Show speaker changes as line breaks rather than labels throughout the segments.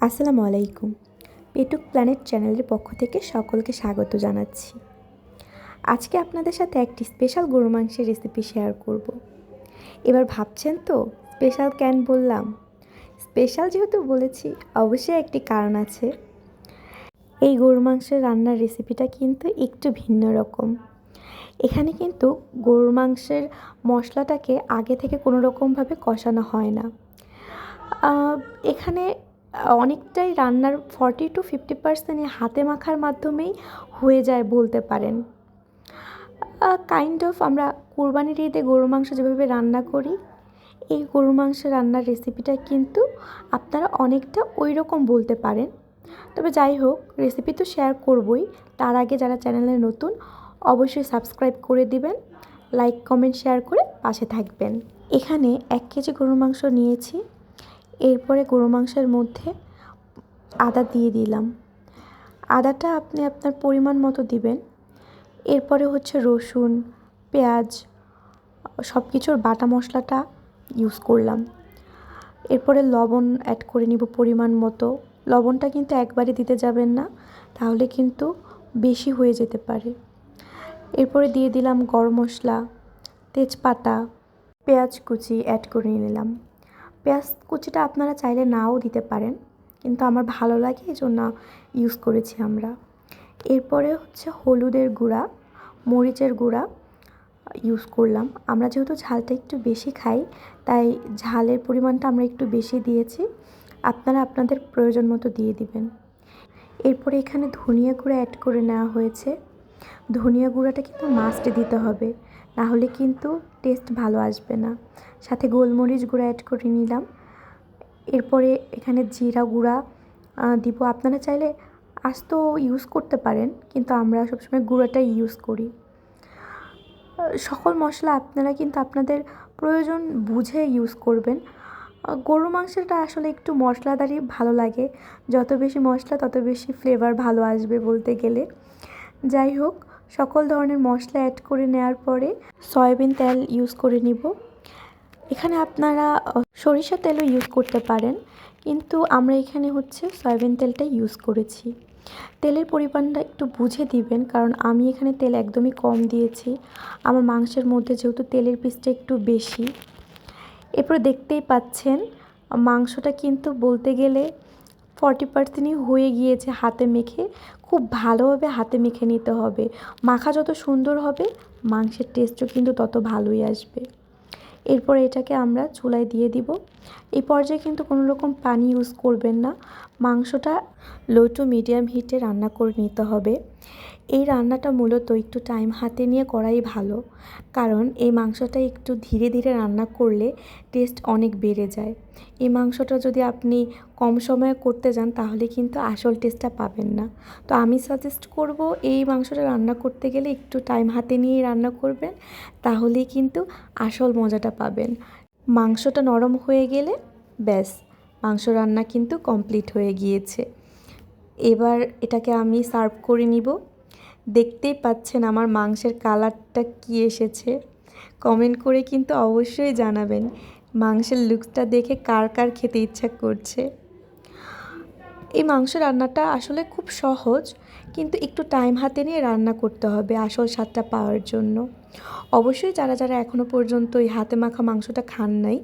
আসসালামু আলাইকুম। পেটুক প্ল্যানেট চ্যানেলের পক্ষ থেকে সকলকে স্বাগত জানাচ্ছি। আজকে আপনাদের সাথে একটি স্পেশাল গরু মাংসের রেসিপি শেয়ার করব। এবার ভাবছেন তো স্পেশাল কেন বললাম? স্পেশাল যেহেতু বলেছি অবশ্যই একটি কারণ আছে। এই গরু মাংসের রান্নার রেসিপিটা কিন্তু একটু ভিন্ন রকম। এখানে কিন্তু গরুর মাংসের মশলাটাকে আগে থেকে কোনো রকমভাবে কষানো হয় না। এখানে অনেকটাই রান্নার 40-50% হাতে মাখার মাধ্যমেই হয়ে যায় বলতে পারেন। কাইন্ড অফ আমরা কুরবানির ঈদে গরুর মাংস যেভাবে রান্না করি, এই গরুর মাংস রান্নার রেসিপিটা কিন্তু আপনারা অনেকটা ওই রকম বলতে পারেন। তবে যাই হোক, রেসিপি তো শেয়ার করবই। তার আগে যারা চ্যানেলে নতুন অবশ্যই সাবস্ক্রাইব করে দিবেন, লাইক কমেন্ট শেয়ার করে পাশে থাকবেন। এখানে 1 কেজি গরুর মাংস নিয়েছি। এরপরে গরু মাংসের মধ্যে আদা দিয়ে দিলাম। আদাটা আপনি আপনার পরিমাণ মতো দিবেন। এরপরে হচ্ছে রসুন, পেঁয়াজ সব কিছুর বাটা মশলাটা ইউজ করলাম। এরপরে লবণ অ্যাড করে নিব পরিমাণ মতো। লবণটা কিন্তু একবারে দিতে যাবেন না, তাহলে কিন্তু বেশি হয়ে যেতে পারে। এরপরে দিয়ে দিলাম গরম মশলা, তেজপাতা, পেঁয়াজ কুচি অ্যাড করে নিলাম। পেঁয়াজ কুচিটা আপনারা চাইলে নাও দিতে পারেন, কিন্তু আমার ভালো লাগে এই জন্য ইউজ করেছি আমরা। এরপরে হচ্ছে হলুদের গুঁড়া, মরিচের গুঁড়া ইউজ করলাম। আমরা যেহেতু ঝালটা একটু বেশি খাই, তাই ঝালের পরিমাণটা আমরা একটু বেশি দিয়েছি। আপনারা আপনাদের প্রয়োজন মতো দিয়ে দিবেন। এরপরে এখানে ধনিয়া গুঁড়া অ্যাড করে নেওয়া হয়েছে। ধনিয়া গুঁড়াটা কিন্তু মাস্ট দিতে হবে, না হলে কিন্তু টেস্ট ভালো আসবে না। সাথে গোলমরিচ গুঁড়া অ্যাড করে নিলাম। এরপরে এখানে জিরা গুঁড়া দিব। আপনারা চাইলে আস্ত ইউজ করতে পারেন, কিন্তু আমরা সবসময় গুঁড়াটাই ইউজ করি। সকল মশলা আপনারা কিন্তু আপনাদের প্রয়োজন বুঝে ইউজ করবেন। গরু মাংসটা আসলে একটু মশলাদারই ভালো লাগে। যত বেশি মশলা তত বেশি ফ্লেভার ভালো আসবে বলতে গেলে। যাই হোক, সকল ধরনের মশলা অ্যাড করে নেওয়ার পরে সয়াবিন তেল ইউজ করে নিব। এখানে আপনারা সরিষার তেলও ইউজ করতে পারেন, কিন্তু আমরা এখানে হচ্ছে সয়াবিন তেলটাই ইউজ করেছি। তেলের পরিমাণটা একটু বুঝে দিবেন, কারণ আমি এখানে তেল একদমই কম দিয়েছি। আমার মাংসের মধ্যে যেহেতু তেলের পিসটা একটু বেশি। এরপর দেখতেই পাচ্ছেন মাংসটা কিন্তু বলতে গেলে 40%ই হয়ে গিয়েছে হাতে মেখে। খুব ভালোভাবে হাতে মেখে নিতে হবে। মাখা যত সুন্দর হবে, মাংসের টেস্টও কিন্তু তত ভালোই আসবে। এরপর এটাকে আমরা চুলায় দিয়ে দিব। এই পর্যায়ে কিন্তু কোনো রকম পানি ইউজ করবেন না। মাংসটা লো টু মিডিয়াম হিটে রান্না করে নিতে হবে। এই রান্নাটা মূলত একটু টাইম হাতে নিয়ে করাই ভালো, কারণ এই মাংসটা একটু ধীরে ধীরে রান্না করলে টেস্ট অনেক বেড়ে যায়। এই মাংসটা যদি আপনি কম সময়ে করতে যান তাহলে কিন্তু আসল টেস্টটা পাবেন না। তো আমি সাজেস্ট করব এই মাংসটা রান্না করতে গেলে একটু টাইম হাতে নিয়ে রান্না করবেন, তাহলেই কিন্তু আসল মজাটা পাবেন। মাংসটা নরম হয়ে গেলে ব্যাস, মাংস রান্না কিন্তু কমপ্লিট হয়ে গিয়েছে। এবার এটাকে আমি সার্ভ করে নিব। দেখতেই পাচ্ছেন আমার মাংসের কালারটা কী এসেছে। কমেন্ট করে কিন্তু অবশ্যই জানাবেন মাংসের লুকসটা দেখে কার কার খেতে ইচ্ছা করছে। এই মাংস রান্নাটা আসলে খুব সহজ, কিন্তু একটু টাইম হাতে নিয়ে রান্না করতে হবে আসল স্বাদটা পাওয়ার জন্য। অবশ্যই যারা যারা এখনও পর্যন্ত এই হাতে মাখা মাংসটা খান নাই,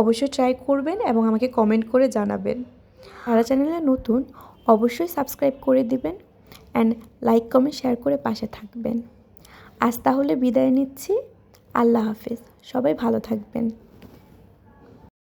অবশ্যই ট্রাই করবেন এবং আমাকে কমেন্ট করে জানাবেন। যারা চ্যানেলে নতুন অবশ্যই সাবস্ক্রাইব করে দিবেন অ্যান্ড লাইক কমেন্ট শেয়ার করে পাশে থাকবেন। আজ তাহলে বিদায় নিচ্ছি। আল্লাহ হাফেজ। সবাই ভালো থাকবেন।